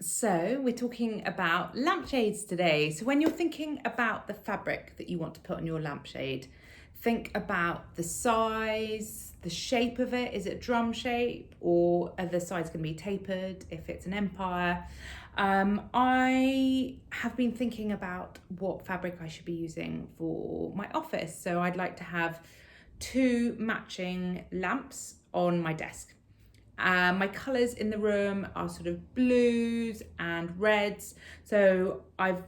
So we're talking about lampshades today. So when you're thinking about the fabric that you want to put on your lampshade, think about the size, the shape of it. Is it drum shape, or are the sides going to be tapered if it's an empire? I have been thinking about what fabric I should be using for my office. So I'd like to have 2 matching lamps on my desk. My colours in the room are sort of blues and reds. So I've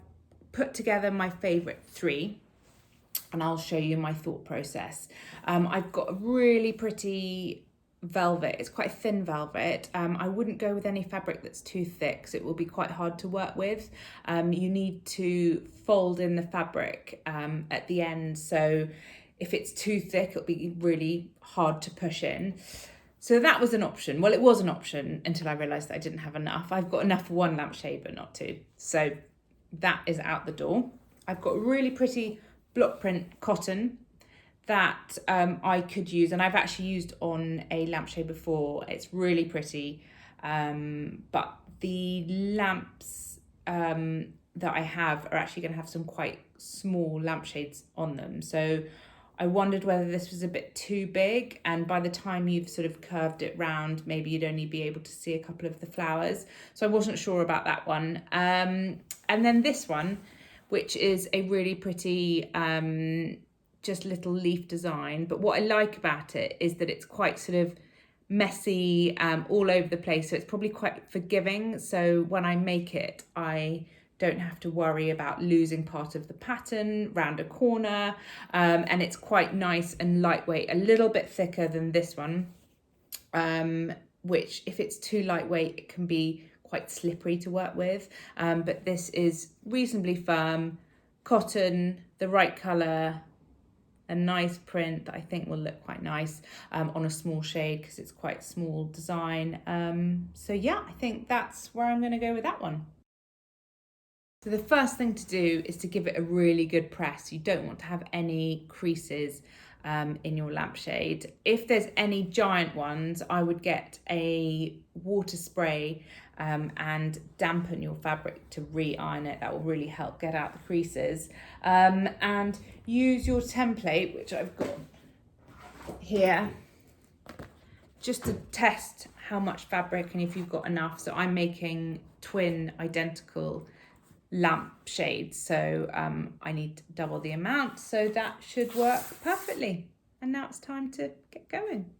put together my favourite 3 and I'll show you my thought process. I've got a really pretty velvet. It's quite a thin velvet. I wouldn't go with any fabric that's too thick, so it will be quite hard to work with. You need to fold in the fabric at the end, so if it's too thick, it'll be really hard to push in. So that was an option. Well, it was an option until I realised that I didn't have enough. I've got enough for 1 lampshade, but not 2. So that is out the door. I've got really pretty block print cotton that I could use, and I've actually used on a lampshade before. It's really pretty, but the lamps that I have are actually going to have some quite small lampshades on them. So I wondered whether this was a bit too big, and by the time you've sort of curved it round, maybe you'd only be able to see a couple of the flowers. So I wasn't sure about that one. And then this one, which is a really pretty just little leaf design. But what I like about it is that it's quite sort of messy all over the place. So it's probably quite forgiving. So when I make it, I don't have to worry about losing part of the pattern round a corner. And it's quite nice and lightweight, a little bit thicker than this one, which if it's too lightweight, it can be quite slippery to work with. But this is reasonably firm, cotton, the right colour, a nice print that I think will look quite nice on a small shade because it's quite small design. So yeah, I think that's where I'm going to go with that one. So the first thing to do is to give it a really good press. You don't want to have any creases in your lampshade. If there's any giant ones, I would get a water spray and dampen your fabric to re-iron it. That will really help get out the creases. And use your template, which I've got here, just to test how much fabric and if you've got enough. So I'm making twin identical lampshades, so I need double the amount, so that should work perfectly. And now it's time to get going.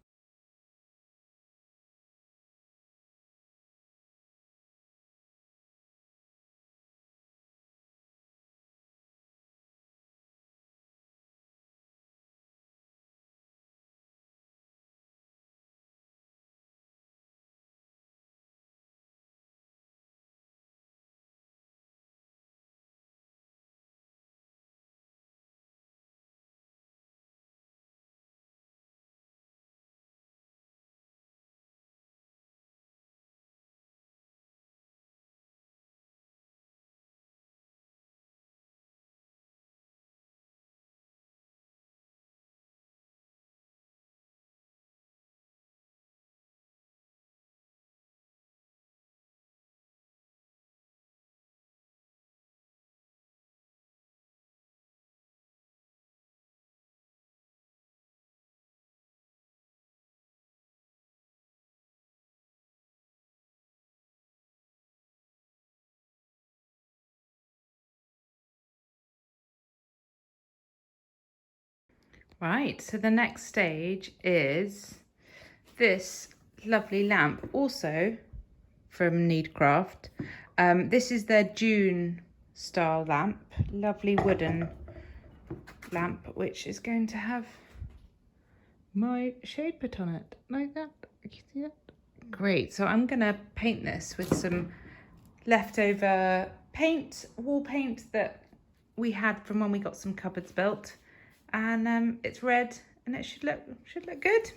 Right, so the next stage is this lovely lamp, also from Needcraft. This is their June style lamp, lovely wooden lamp, which is going to have my shade put on it, like that. Can you see that? Great, so I'm gonna paint this with some leftover paint, wall paint that we had from when we got some cupboards built. And it's red and it should look good.